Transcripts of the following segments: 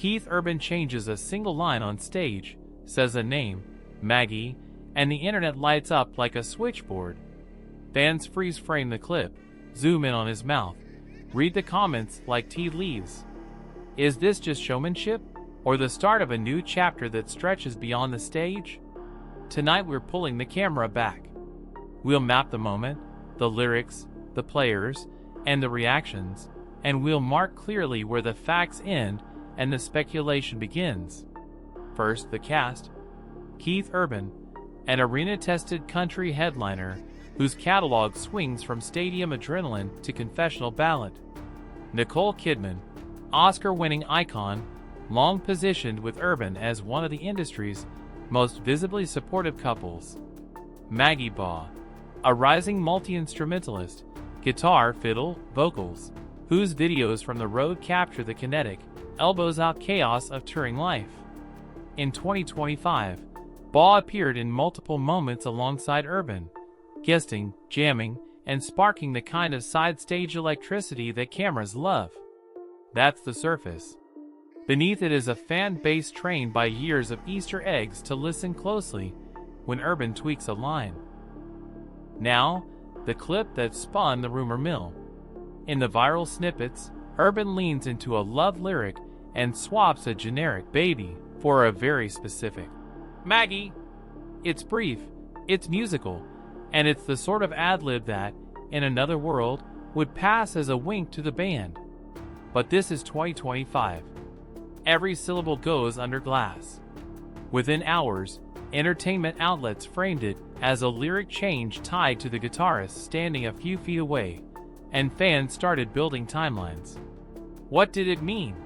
Keith Urban changes a single line on stage, says a name, Maggie, and the internet lights up like a switchboard. Fans freeze frame the clip, zoom in on his mouth, read the comments like tea leaves. Is this just showmanship, or the start of a new chapter that stretches beyond the stage? Tonight we're pulling the camera back. We'll map the moment, the lyrics, the players, and the reactions, and we'll mark clearly where the facts end and the speculation begins. First, the cast. Keith Urban, an arena-tested country headliner whose catalog swings from stadium adrenaline to confessional ballad. Nicole Kidman, Oscar-winning icon, long positioned with Urban as one of the industry's most visibly supportive couples. Maggie Baugh, a rising multi-instrumentalist, guitar, fiddle, vocals, whose videos from the road capture the kinetic, elbows-out chaos of touring life. In 2025, Baugh appeared in multiple moments alongside Urban, guesting, jamming, and sparking the kind of side-stage electricity that cameras love. That's the surface. Beneath it is a fan base trained by years of Easter eggs to listen closely when Urban tweaks a line. Now, the clip that spun the rumor mill. In the viral snippets, Urban leans into a love lyric and swaps a generic baby for a very specific Maggie. It's brief, it's musical, and it's the sort of ad-lib that, in another world, would pass as a wink to the band. But this is 2025. Every syllable goes under glass. Within hours, entertainment outlets framed it as a lyric change tied to the guitarist standing a few feet away, and fans started building timelines. What did it mean?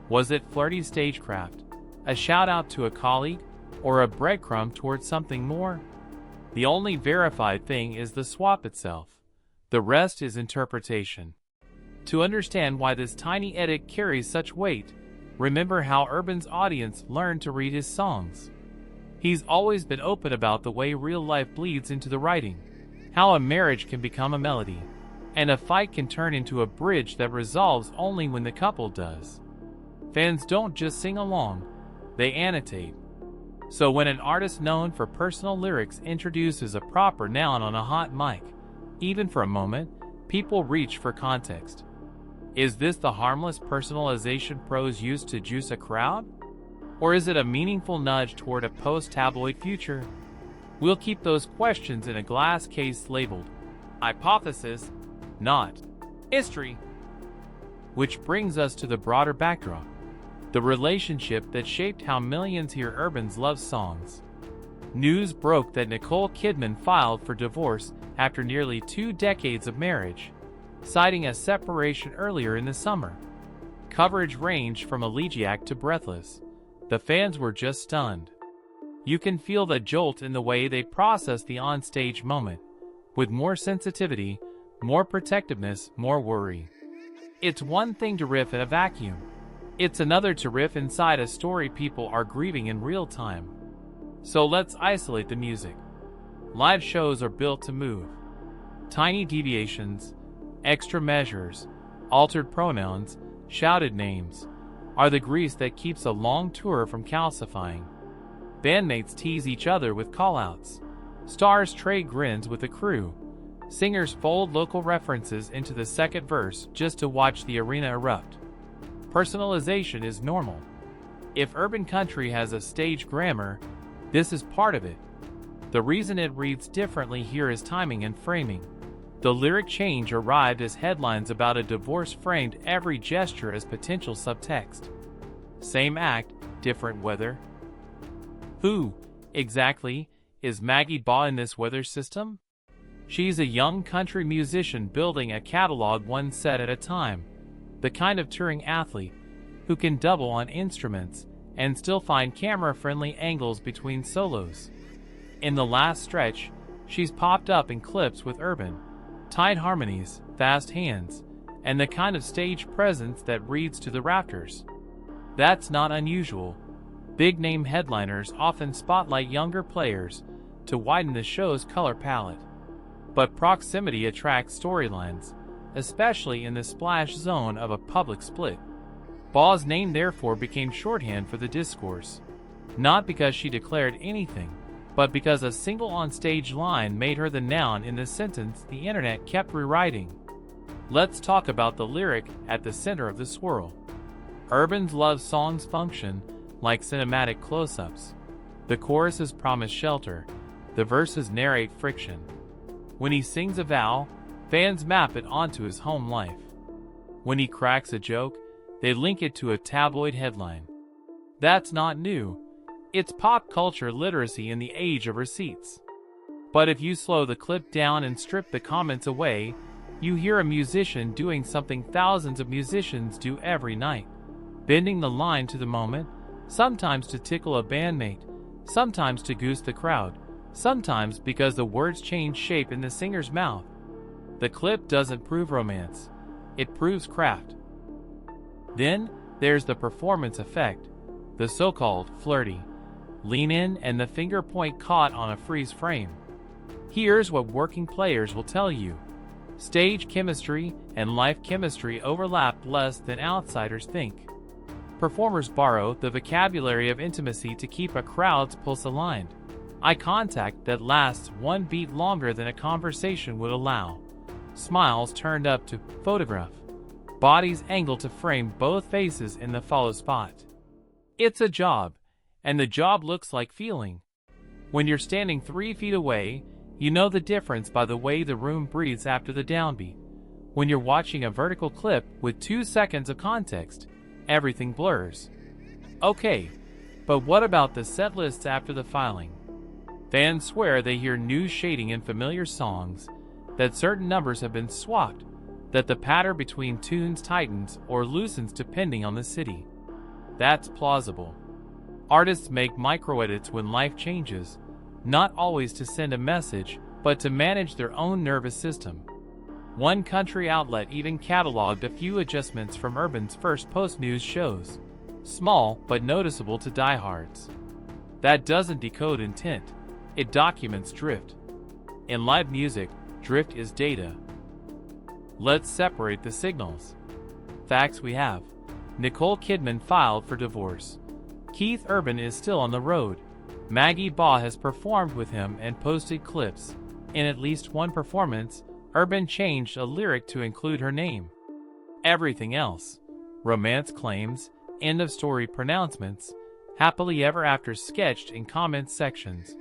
Was it flirty stagecraft, a shout-out to a colleague, or a breadcrumb towards something more? The only verified thing is the swap itself. The rest is interpretation. To understand why this tiny edit carries such weight, remember how Urban's audience learned to read his songs. He's always been open about the way real life bleeds into the writing, how a marriage can become a melody, and a fight can turn into a bridge that resolves only when the couple does. Fans don't just sing along, they annotate. So when an artist known for personal lyrics introduces a proper noun on a hot mic, even for a moment, people reach for context. Is this the harmless personalization pros used to juice a crowd? Or is it a meaningful nudge toward a post-tabloid future? We'll keep those questions in a glass case labeled hypothesis, not history. Which brings us to the broader backdrop, the relationship that shaped how millions hear Urban's love songs. News broke that Nicole Kidman filed for divorce after nearly 2 decades of marriage, citing a separation earlier in the summer. Coverage ranged from elegiac to breathless. The fans were just stunned. You can feel the jolt in the way they process the on-stage moment, with more sensitivity, more protectiveness, more worry. It's one thing to riff in a vacuum. It's another to riff inside a story people are grieving in real time. So let's isolate the music. Live shows are built to move. Tiny deviations, extra measures, altered pronouns, shouted names, are the grease that keeps a long tour from calcifying. Bandmates tease each other with callouts. Stars trade grins with the crew. Singers fold local references into the second verse just to watch the arena erupt. Personalization is normal. If urban country has a stage grammar, this is part of it. The reason it reads differently here is timing and framing. The lyric change arrived as headlines about a divorce framed every gesture as potential subtext. Same act, different weather. Who, exactly, is Maggie Baugh in this weather system? She's a young country musician building a catalog one set at a time, the kind of touring athlete who can double on instruments and still find camera-friendly angles between solos. In the last stretch, she's popped up in clips with Urban, tight harmonies, fast hands, and the kind of stage presence that reads to the rafters. That's not unusual. Big-name headliners often spotlight younger players to widen the show's color palette. But proximity attracts storylines, especially in the splash zone of a public split. Ball's name therefore became shorthand for the discourse, not because she declared anything, but because a single onstage line made her the noun in the sentence the internet kept rewriting. Let's talk about the lyric at the center of the swirl. Urban's love songs function like cinematic close-ups. The choruses promise shelter, the verses narrate friction. When he sings a vow, fans map it onto his home life. When he cracks a joke, they link it to a tabloid headline. That's not new. It's pop culture literacy in the age of receipts. But if you slow the clip down and strip the comments away, you hear a musician doing something thousands of musicians do every night, bending the line to the moment, sometimes to tickle a bandmate, sometimes to goose the crowd, sometimes because the words change shape in the singer's mouth. The clip doesn't prove romance, it proves craft. Then there's the performance effect, the so-called flirty lean in and the finger point caught on a freeze frame. Here's what working players will tell you. Stage chemistry and life chemistry overlap less than outsiders think. Performers borrow the vocabulary of intimacy to keep a crowd's pulse aligned. Eye contact that lasts one beat longer than a conversation would allow. Smiles turned up to photograph. Bodies angled to frame both faces in the follow spot. It's a job, and the job looks like feeling. When you're standing 3 feet away, you know the difference by the way the room breathes after the downbeat. When you're watching a vertical clip with 2 seconds of context, everything blurs. Okay, but what about the set lists after the filing? Fans swear they hear new shading in familiar songs, that certain numbers have been swapped, that the pattern between tunes tightens or loosens depending on the city. That's plausible. Artists make micro-edits when life changes, not always to send a message, but to manage their own nervous system. One country outlet even cataloged a few adjustments from Urban's first post-news shows, small but noticeable to diehards. That doesn't decode intent, it documents drift. In live music, drift is data. Let's separate the signals. Facts we have. Nicole Kidman filed for divorce. Keith Urban is still on the road. Maggie Baugh has performed with him and posted clips. In at least one performance, Urban changed a lyric to include her name. Everything else, romance claims, end of story pronouncements, happily ever after sketched in comment sections,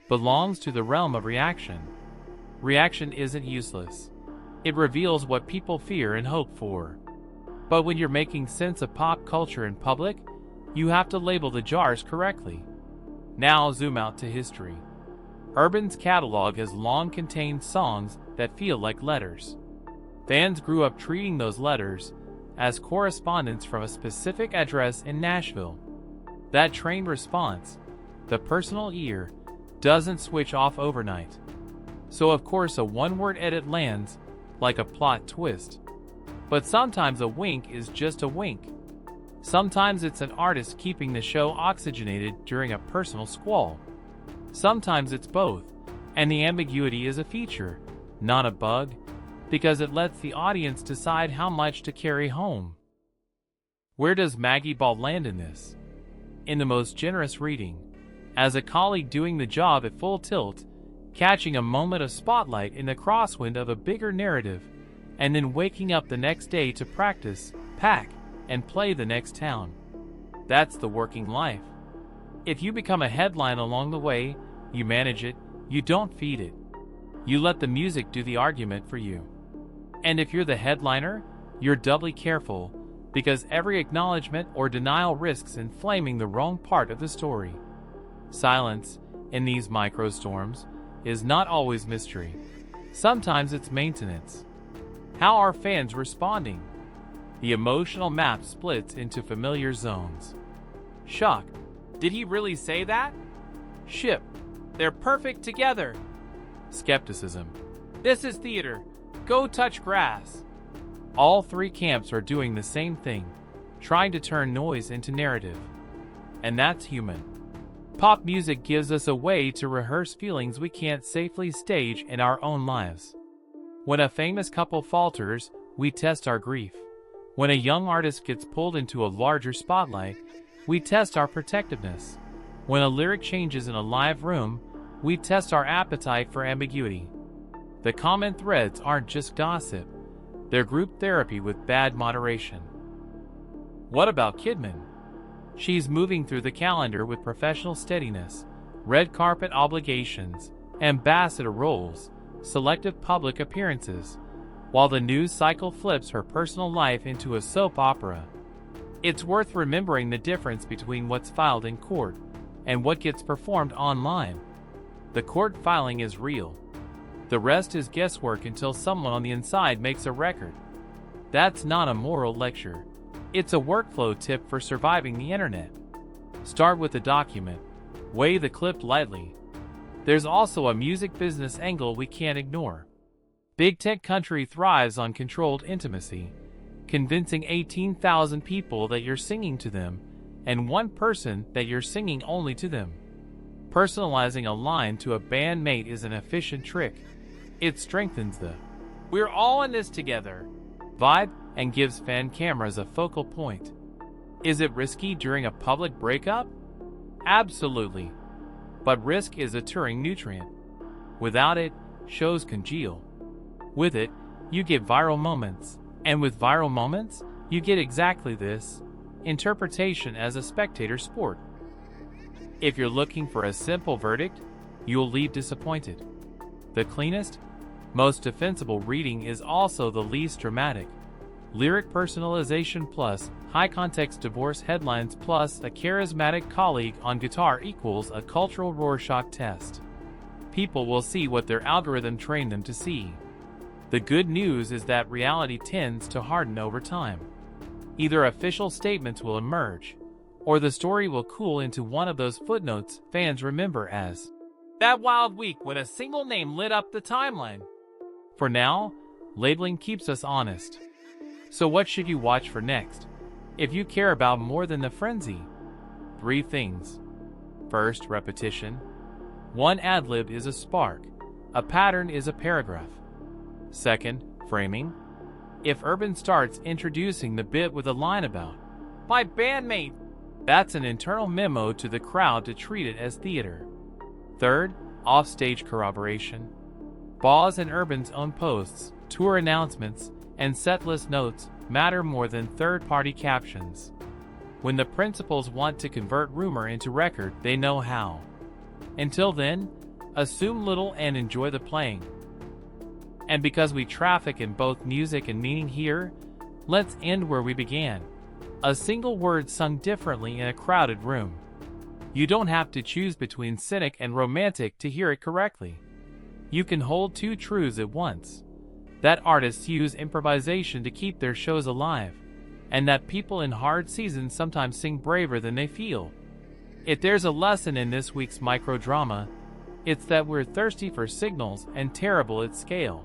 belongs to the realm of reaction. Reaction isn't useless. It reveals what people fear and hope for. But when you're making sense of pop culture in public, you have to label the jars correctly. Now zoom out to history. Urban's catalog has long contained songs that feel like letters. Fans grew up treating those letters as correspondence from a specific address in Nashville. That trained response, the personal ear, doesn't switch off overnight. So of course a one-word edit lands like a plot twist. But sometimes a wink is just a wink. Sometimes it's an artist keeping the show oxygenated during a personal squall. Sometimes it's both, and the ambiguity is a feature, not a bug, because it lets the audience decide how much to carry home. Where does Maggie Ball land in this? In the most generous reading, as a colleague doing the job at full tilt, catching a moment of spotlight in the crosswind of a bigger narrative, and then waking up the next day to practice, pack, and play the next town. That's the working life. If you become a headline along the way, you manage it, you don't feed it. You let the music do the argument for you. And if you're the headliner, you're doubly careful, because every acknowledgement or denial risks inflaming the wrong part of the story. Silence, in these microstorms, is not always mystery. Sometimes it's maintenance. How are fans responding? The emotional map splits into familiar zones. Shock. Did he really say that? Ship. They're perfect together. Skepticism. This is theater. Go touch grass. All three camps are doing the same thing, trying to turn noise into narrative. And that's human. Pop music gives us a way to rehearse feelings we can't safely stage in our own lives. When a famous couple falters, we test our grief. When a young artist gets pulled into a larger spotlight, we test our protectiveness. When a lyric changes in a live room, we test our appetite for ambiguity. The comment threads aren't just gossip, they're group therapy with bad moderation. What about Kidman? She's moving through the calendar with professional steadiness, red carpet obligations, ambassador roles, selective public appearances, while the news cycle flips her personal life into a soap opera. It's worth remembering the difference between what's filed in court and what gets performed online. The court filing is real. The rest is guesswork until someone on the inside makes a record. That's not a moral lecture. It's a workflow tip for surviving the internet. Start with the document. Weigh the clip lightly. There's also a music business angle we can't ignore. Big tech country thrives on controlled intimacy, convincing 18,000 people that you're singing to them, and one person that you're singing only to them. Personalizing a line to a bandmate is an efficient trick. It strengthens the "we're all in this together" vibe and gives fan cameras a focal point. Is it risky during a public breakup? Absolutely. But risk is a touring nutrient. Without it, shows congeal. With it, you get viral moments. And with viral moments, you get exactly this: interpretation as a spectator sport. If you're looking for a simple verdict, you'll leave disappointed. The cleanest, most defensible reading is also the least dramatic. Lyric personalization plus high-context divorce headlines plus a charismatic colleague on guitar equals a cultural Rorschach test. People will see what their algorithm trained them to see. The good news is that reality tends to harden over time. Either official statements will emerge, or the story will cool into one of those footnotes fans remember as that wild week when a single name lit up the timeline. For now, labeling keeps us honest. So what should you watch for next, if you care about more than the frenzy? 3 things. First, repetition. One ad-lib is a spark. A pattern is a paragraph. Second, framing. If Urban starts introducing the bit with a line about "my bandmate," that's an internal memo to the crowd to treat it as theater. Third, offstage corroboration. Boz and Urban's own posts, tour announcements, and setlist notes matter more than third-party captions. When the principals want to convert rumor into record, they know how. Until then, assume little and enjoy the playing. And because we traffic in both music and meaning here, let's end where we began. A single word sung differently in a crowded room. You don't have to choose between cynic and romantic to hear it correctly. You can hold 2 truths at once. That artists use improvisation to keep their shows alive, and that people in hard seasons sometimes sing braver than they feel. If there's a lesson in this week's microdrama, it's that we're thirsty for signals and terrible at scale.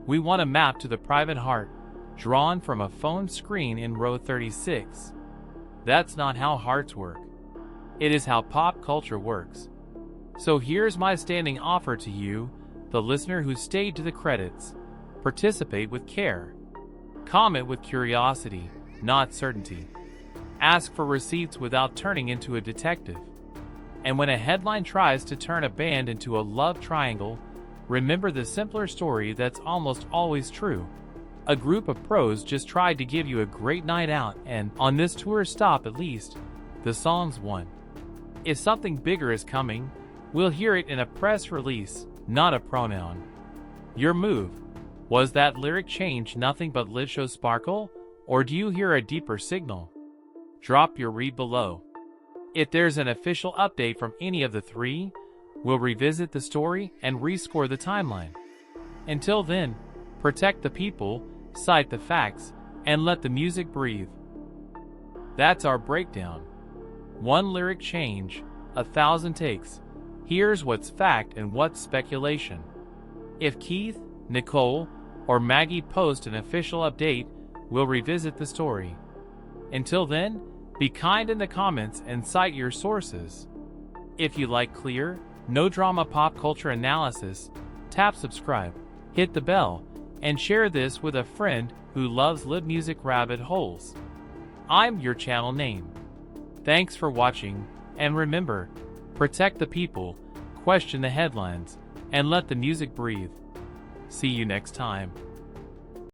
We want a map to the private heart, drawn from a phone screen in row 36. That's not how hearts work. It is how pop culture works. So here's my standing offer to you, the listener who stayed to the credits. Participate with care. Comment with curiosity, not certainty. Ask for receipts without turning into a detective. And when a headline tries to turn a band into a love triangle, remember the simpler story that's almost always true. A group of pros just tried to give you a great night out, and on this tour stop at least, the songs won. If something bigger is coming, we'll hear it in a press release, not a pronoun. Your move. Was that lyric change nothing but live show sparkle, or do you hear a deeper signal? Drop your read below. If there's an official update from any of the 3, we'll revisit the story and rescore the timeline. Until then, protect the people, cite the facts, and let the music breathe. That's our breakdown. 1 lyric change, 1,000 takes. Here's what's fact and what's speculation. If Keith, Nicole, or Maggie post an official update, we'll revisit the story. Until then, be kind in the comments and cite your sources. If you like clear, no drama pop culture analysis, tap subscribe, hit the bell, and share this with a friend who loves lib music rabbit holes. I'm your channel name. Thanks for watching, and remember, protect the people, question the headlines, and let the music breathe. See you next time.